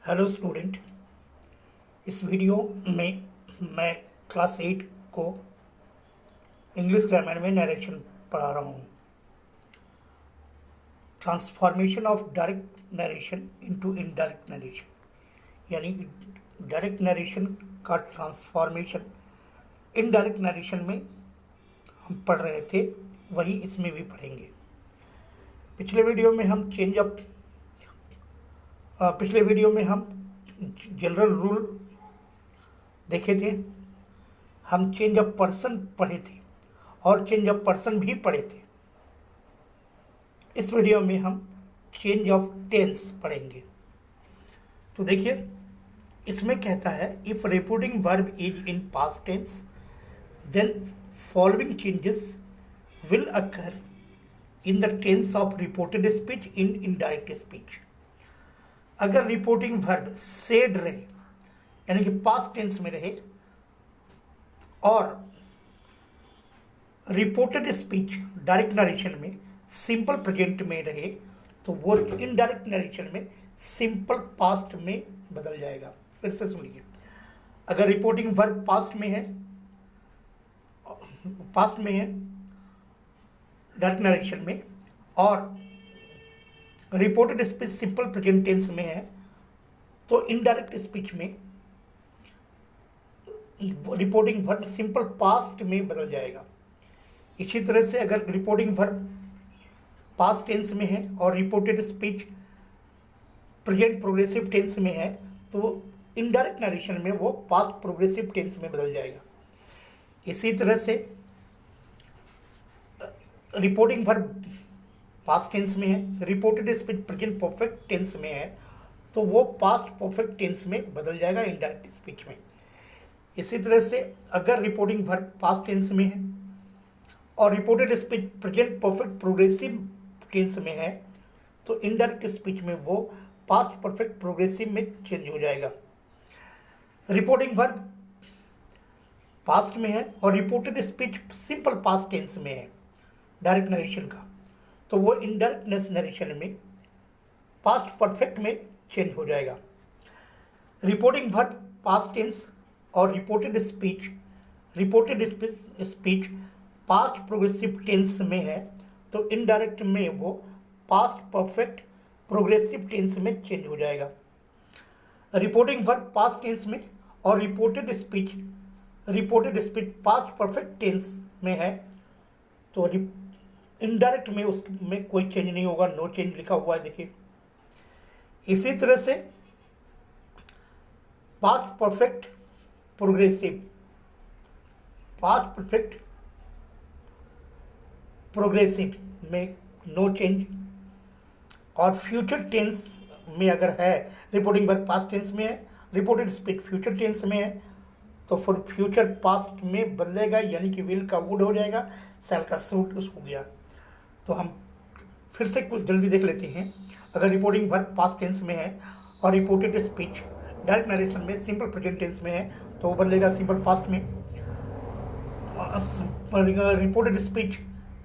Hello student. इस video में मैं क्लास 8 को इंग्लिश ग्रामर में नरेशन पढ़ा रहा हूँ। Transformation of direct narration into indirect narration, यानी कि डायरेक्ट नरेशन का ट्रांसफॉर्मेशन इनडायरेक्ट नरेशन में हम पढ़ रहे थे, वही इसमें भी पढ़ेंगे। पिछले वीडियो में हम जनरल रूल देखे थे, हम चेंज ऑफ पर्सन पढ़े थे और चेंज ऑफ पर्सन भी पढ़े थे। इस वीडियो में हम चेंज ऑफ टेंस पढ़ेंगे। तो देखिए, इसमें कहता है if reporting verb is in past tense then following changes will occur in the tense of reported speech in indirect speech. अगर रिपोर्टिंग वर्ब सेड रहे, यानी कि पास्ट टेंस में रहे, और रिपोर्टेड स्पीच डायरेक्ट नरेशन में सिंपल प्रेजेंट में रहे, तो वो इनडायरेक्ट नरेशन में सिंपल पास्ट में बदल जाएगा। फिर से सुनिए, अगर रिपोर्टिंग वर्ब पास्ट में है डायरेक्ट नरेशन में, और reported speech simple present tense में है, तो इनडायरेक्ट स्पीच में रिपोर्टिंग वर्ब सिंपल पास्ट में बदल जाएगा। इसी तरह से अगर रिपोर्टिंग वर्ब पास्ट टेंस में है और reported speech present progressive tense में है, तो इनडायरेक्ट नरेशन में वो पास्ट प्रोग्रेसिव टेंस में बदल जाएगा। इसी तरह से रिपोर्टिंग वर्ब पास्ट टेंस में है, reported speech present perfect tense में है, तो वो पास्ट परफेक्ट टेंस में बदल जाएगा इनडायरेक्ट स्पीच में। इसी तरह से अगर रिपोर्टिंग वर्ब पास्ट टेंस में है और reported speech present perfect progressive tense में है, तो इनडायरेक्ट स्पीच में वो पास्ट परफेक्ट प्रोग्रेसिव में चेंज हो जाएगा। रिपोर्टिंग वर्ब पास्ट में है और reported speech simple past tense में है डायरेक्ट नरेशन का, तो वो इनडायरेक्ट नरेशन में पास्ट परफेक्ट में चेंज हो जाएगा। रिपोर्टिंग वर्ब पास्ट टेंस और reported speech past progressive tense में है, तो इनडायरेक्ट में वो पास्ट परफेक्ट प्रोग्रेसिव टेंस में चेंज हो जाएगा। रिपोर्टिंग वर्ब पास्ट टेंस में और reported speech past perfect tense में है, तो इनडायरेक्ट में उसमें कोई चेंज नहीं होगा, नो चेंज लिखा हुआ है, देखिए। इसी तरह से पास्ट परफेक्ट प्रोग्रेसिव में नो चेंज, और फ्यूचर टेंस में अगर है, रिपोर्टिंग वर्ब पास्ट टेंस में है, रिपोर्टेड स्पीच फ्यूचर टेंस में है, तो फिर फ्यूचर पास्ट में बदलेगा, यानी कि विल का वुड हो जाएगा, सेल का सूट हो गया। तो हम फिर से कुछ जल्दी देख लेते हैं। अगर रिपोर्टिंग वर्ब पास्ट टेंस में है और रिपोर्टेड स्पीच डायरेक्ट नरेशन में सिंपल प्रेजेंट टेंस में है, तो वो बदलेगा सिंपल पास्ट में। Reported speech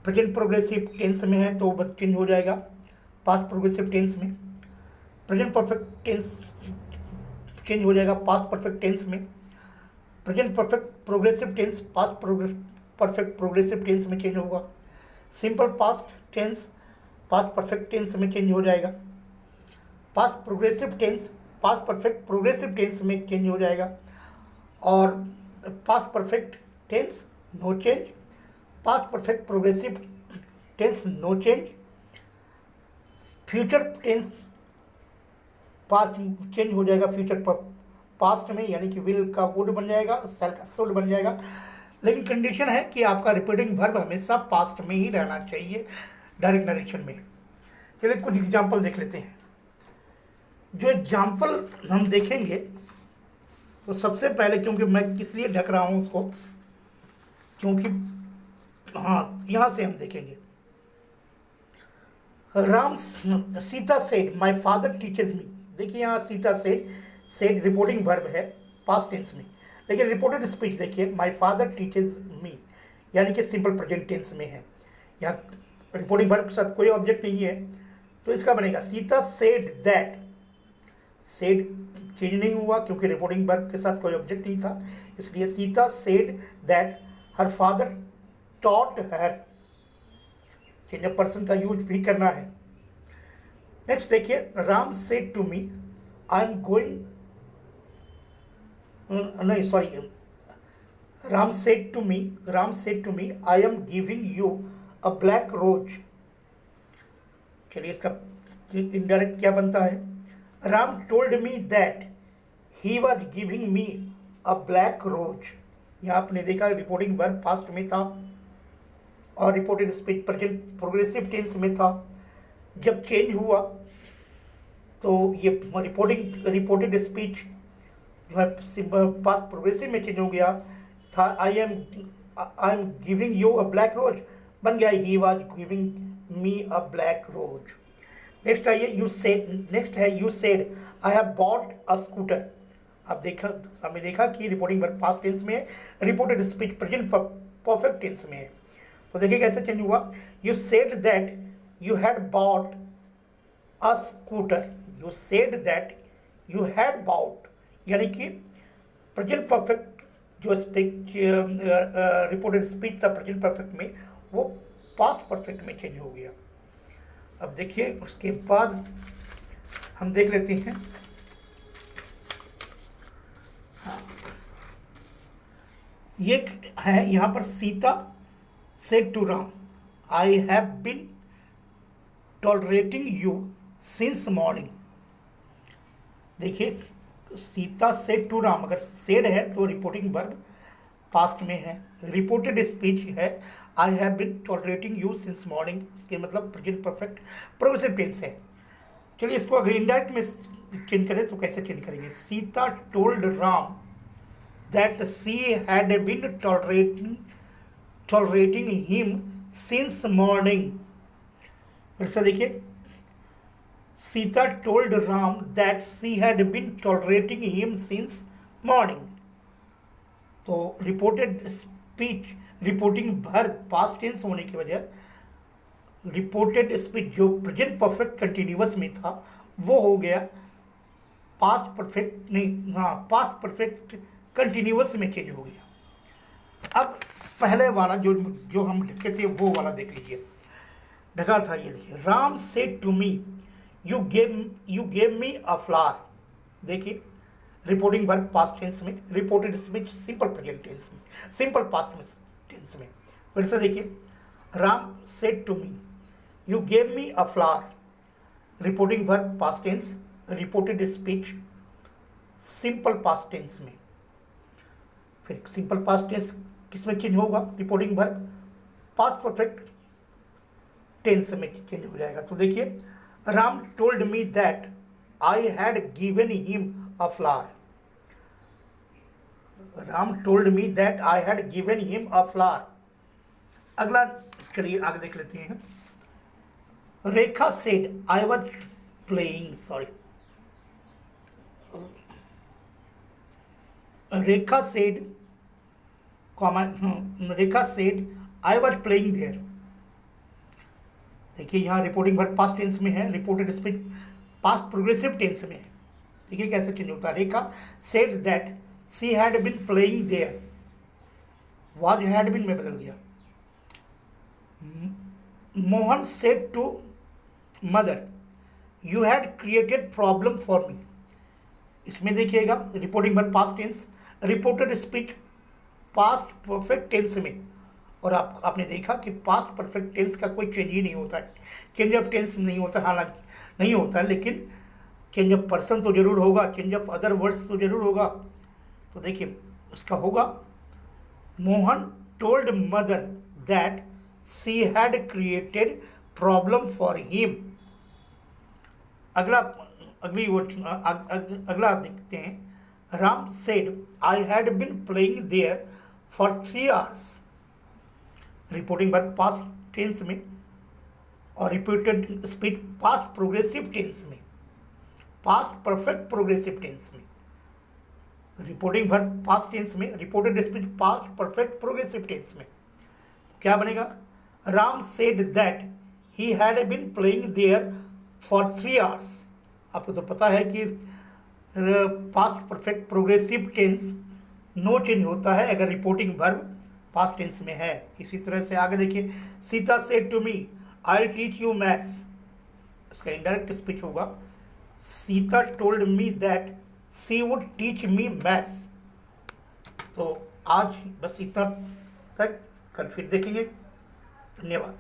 present progressive tense में है, तो वो चेंज हो जाएगा पास्ट प्रोग्रेसिव टेंस में। प्रेजेंट परफेक्ट टेंस चेंज हो जाएगा पास्ट परफेक्ट टेंस में। Present perfect progressive tense past perfect progressive tense में चेंज होगा। Simple past tense past perfect tense में चेंज हो जाएगा। Past progressive tense past perfect progressive tense में चेंज हो जाएगा, और past perfect tense no change, past perfect progressive tense no change, future tense past change हो जाएगा फ्यूचर पास्ट में, यानी कि विल का वुड बन जाएगा, सेल का शुड बन जाएगा। लेकिन कंडीशन है कि आपका रिपीटिंग वर्ब हमेशा पास्ट में ही रहना चाहिए डायरेक्ट नरेशन में। चलिए कुछ एग्जाम्पल देख लेते हैं। जो एग्जाम्पल हम देखेंगे, तो सबसे पहले, क्योंकि मैं किस लिए ढक रहा हूँ उसको, क्योंकि यहाँ से हम देखेंगे। Sita said my father teachers me. देखिए यहाँ सीता सेड रिपोर्टिंग वर्ब है पास्ट टेंस में, लेकिन रिपोर्टेड स्पीच देखिए माई फादर टीचर्स मी, यानी कि सिंपल प्रेजेंट टेंस में है। यहाँ रिपोर्टिंग वर्ब के साथ कोई ऑब्जेक्ट नहीं है, तो इसका बनेगा Sita said that said change नहीं हुआ क्योंकि रिपोर्टिंग वर्ब के साथ कोई ऑब्जेक्ट नहीं था, इसलिए Sita said that her father taught her. Change of person का यूज भी करना है। नेक्स्ट देखिए, Ram said to me I am going, नहीं sorry, Ram said to me I am giving you a black rose. चलिए इसका इनडायरेक्ट क्या बनता है, Ram told me that he was giving me a black rose. यहाँ आपने देखा रिपोर्टिंग वर्ब पास्ट में था और reported speech present progressive tense में था। जब चेंज हुआ तो ये रिपोर्टेड स्पीच जो है पास्ट प्रोग्रेसिव में चेंज हो गया था। I am giving you a black rose बन गया he was giving me a black rose. Next आइए, नेक्स्ट है you said I have bought a scooter. आपने देखा कि रिपोर्टिंग वर्ब पास्ट टेंस में है, reported speech present perfect tense में है। तो देखिए कैसे चेंज हुआ, you said that you had bought a scooter. You said that you had bought, यानी कि प्रेजेंट परफेक्ट जो रिपोर्टेड स्पीच था प्रेजेंट परफेक्ट में, वो पास्ट परफेक्ट में चेंज हो गया। अब देखिए उसके बाद हम देख लेते हैं, ये है यहाँ पर Sita said to Ram I have been tolerating you since morning. देखिए सीता सेड टू राम, अगर सेड है तो रिपोर्टिंग वर्ब पास्ट में है, रिपोर्टेड स्पीच है I have been tolerating you since morning, इसके मतलब प्रेजेंट परफेक्ट प्रोग्रेसिव टेंस है। चलिए इसको अगर इनडायरेक्ट में चेंज करें तो कैसे चेंज करेंगे, Sita told Ram that she had been tolerating him since morning. फिर से देखिए, Sita told Ram that she had been tolerating him since morning. तो reported speech reporting verb past tense होने की वजह रिपोर्टेड स्पीच जो प्रेजेंट परफेक्ट कंटिन्यूअस में था वो हो गया पास्ट परफेक्ट, नहीं हाँ पास्ट परफेक्ट कंटिन्यूअस में चेंज हो गया। अब पहले वाला जो हम लिखे थे वो वाला देख लीजिए, ढका था ये देखिए, Ram said to me you gave me a flower. देखिए रिपोर्टिंग वर्ब पास्ट टेंस में, reported speech simple present tense में, सिंपल पास्ट टेंस में। फिर से देखिए, Ram said to me you gave me a flower, reporting verb past tense, reported speech simple past tense में। फिर simple past tense किस में चेंज होगा, reporting verb past perfect tense में चेंज हो जाएगा। तो देखिए, Ram told me that I had given him a flower. Ram told me that I had given him a flower. अगला चलिए आगे देख लेते हैं, Rekha said I was playing, sorry, Rekha said I was playing there. देखिए यहाँ रिपोर्टिंग वर्ब पास्ट टेंस में है, reported speech past progressive tense में है। देखिए कैसे चेंज होता है, Rekha said that she had been playing there, was had been में बदल गया। Mohan said to mother you had created problem for me. इसमें देखिएगा reporting verb past tense, reported speech past perfect tense में, और आपने देखा कि पास्ट परफेक्ट टेंस का कोई चेंज ही नहीं होता, चेंज ऑफ टेंस नहीं होता, हालांकि नहीं होता, लेकिन चेंज ऑफ पर्सन तो जरूर होगा, चेंज ऑफ अदर वर्ड्स तो जरूर होगा। तो देखिए उसका होगा, Mohan told mother that she had created problem for him. अगला देखते हैं, Ram said I had been playing there for 3 hours। Reporting verb past tense में और repeated speech past progressive tense में, पास्ट परफेक्ट प्रोग्रेसिव टेंस में। रिपोर्टिंग वर्ब पास्ट टेंस में, reported speech past perfect progressive tense में। क्या बनेगा, Ram said that he had been playing there for 3 hours। आपको तो पता है कि past perfect progressive tense no change होता है अगर रिपोर्टिंग वर्ब पास्ट टेंस में है। इसी तरह से आगे देखिए, Sita said to me I will teach you maths, इसका इनडायरेक्ट स्पीच होगा Sita told me that she would teach me maths. तो आज बस इतना तक, कल फिर देखेंगे। धन्यवाद।